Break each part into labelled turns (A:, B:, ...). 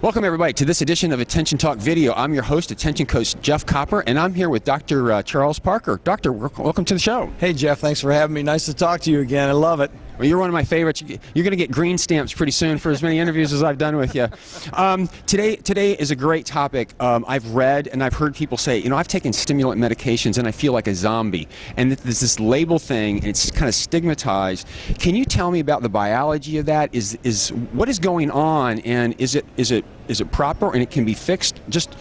A: Welcome everybody to this edition of Attention Talk Video. I'm your host, Attention Coach Jeff Copper, and I'm here with Dr. Charles Parker. Doctor, welcome to the show.
B: Hey Jeff, thanks for having me. Nice to talk to you again. I love it.
A: Well, you're one of my favorites. You're going to get green stamps pretty soon for as many interviews as I've done with you. Today is a great topic. I've read and I've heard people say, you know, I've taken stimulant medications and I feel like a zombie. And there's this label thing, and it's kind of stigmatized. Can you tell me about the biology of that? Is what is going on, and is it proper and it can be fixed? Just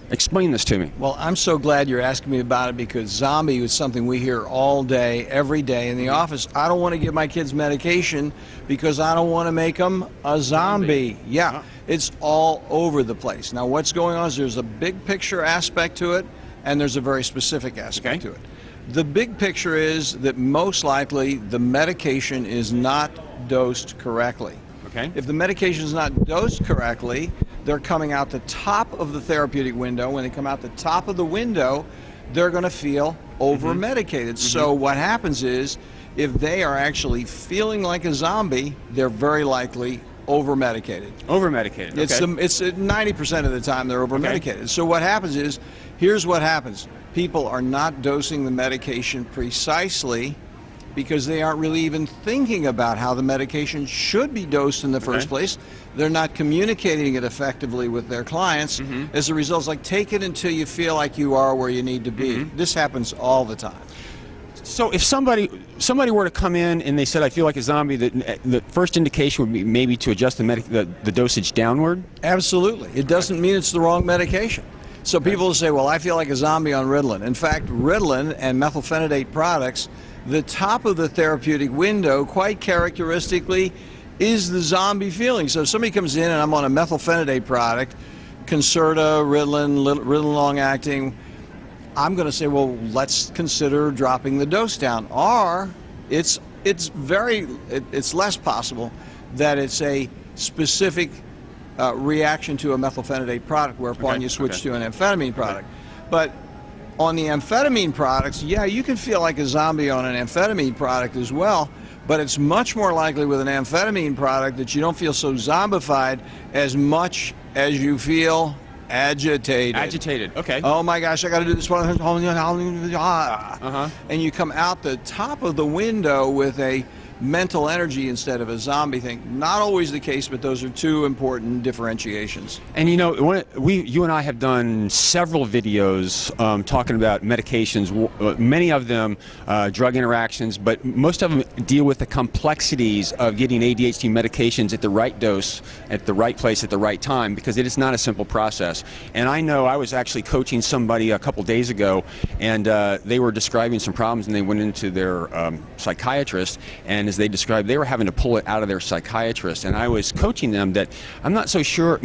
A: explain this to me.
B: Well, I'm so glad you're asking me about it, because zombie is something we hear all day, every day in the office. I don't want to give my kids medication because I don't want to make them a zombie. Yeah, it's all over the place. Now, what's going on is there's a big picture aspect to it, and there's a very specific aspect to it. The big picture is that most likely the medication is not dosed correctly.
A: Okay.
B: If the medication is not dosed correctly, they're coming out the top of the therapeutic window. When they come out the top of the window, they're going to feel over-medicated. So what happens is, if they are actually feeling like a zombie, they're very likely over-medicated.
A: Over-medicated, okay.
B: It's 90% of the time they're over-medicated. Okay. So what happens is, here's what happens. People are not dosing the medication precisely because they aren't really even thinking about how the medication should be dosed in the first place. They're not communicating it effectively with their clients. As a result, it's like, take it until you feel like you are where you need to be. This happens all the time.
A: So if somebody were to come in and they said, I feel like a zombie, the first indication would be maybe to adjust the dosage downward?
B: Absolutely. It doesn't mean it's the wrong medication. So people will say, well, I feel like a zombie on Ritalin. In fact, Ritalin and methylphenidate products, the top of the therapeutic window, quite characteristically, is the zombie feeling. So if somebody comes in and I'm on a methylphenidate product, Concerta, Ritalin long-acting, I'm going to say, well, let's consider dropping the dose down. Or it's less possible that it's a specific reaction to a methylphenidate product, whereupon you switch to an amphetamine product. But on the amphetamine products, yeah, you can feel like a zombie on an amphetamine product as well, but it's much more likely with an amphetamine product that you don't feel so zombified as much as you feel agitated.
A: Agitated, okay.
B: Oh my gosh, I got to do this one. And you come out the top of the window with a mental energy instead of a zombie thing. Not always the case, but those are two important differentiations.
A: And you know, you and I have done several videos talking about medications, many of them drug interactions, but most of them deal with the complexities of getting ADHD medications at the right dose, at the right place, at the right time, because it is not a simple process. And I know I was actually coaching somebody a couple days ago, and they were describing some problems, and they went into their psychiatrist, and as they described, they were having to pull it out of their psychiatrist. And I was coaching them that I'm not so sure,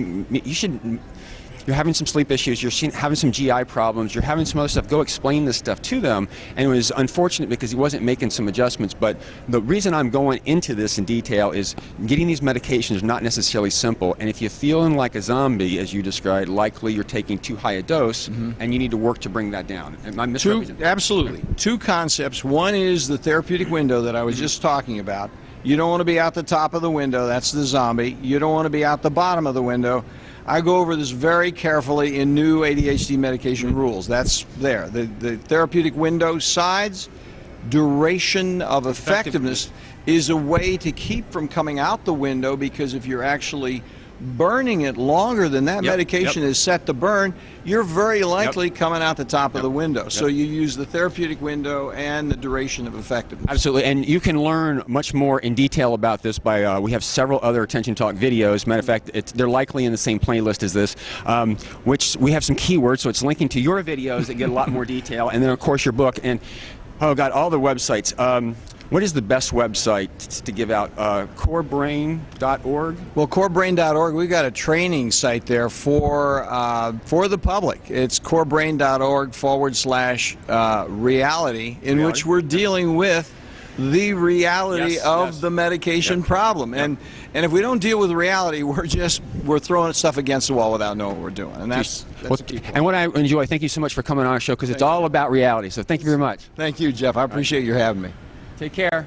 A: you're having some sleep issues, you're having some GI problems, you're having some other stuff, go explain this stuff to them. And it was unfortunate because he wasn't making some adjustments. But the reason I'm going into this in detail is getting these medications is not necessarily simple. And if you're feeling like a zombie, as you described, likely you're taking too high a dose, and you need to work to bring that down. Am I misrepresenting?
B: Absolutely. Two concepts. One is the therapeutic window that I was just talking about. You don't want to be out the top of the window, that's the zombie. You don't want to be out the bottom of the window. I go over this very carefully in new ADHD medication rules. That's there. The therapeutic window size, duration of effectiveness is a way to keep from coming out the window, because if you're actually burning it longer than that medication is set to burn, you're very likely coming out the top of the window. So you use the therapeutic window and the duration of effectiveness.
A: Absolutely, and you can learn much more in detail about this by, we have several other Attention Talk videos. Matter of fact, they're likely in the same playlist as this, which we have some keywords, so it's linking to your videos that get a lot more detail, and then of course your book, and oh God, all the websites. What is the best website to give out? Corebrain.org?
B: Well, corebrain.org, we've got a training site there for the public. It's corebrain.org/reality, in which we're dealing with the reality of the medication problem. And if we don't deal with reality, we're throwing stuff against the wall without knowing what we're doing. And that's
A: and what I enjoy, thank you so much for coming on our show, because it's all about reality. So thank you very much.
B: Thank you, Jeff. I appreciate you having me.
A: Take care.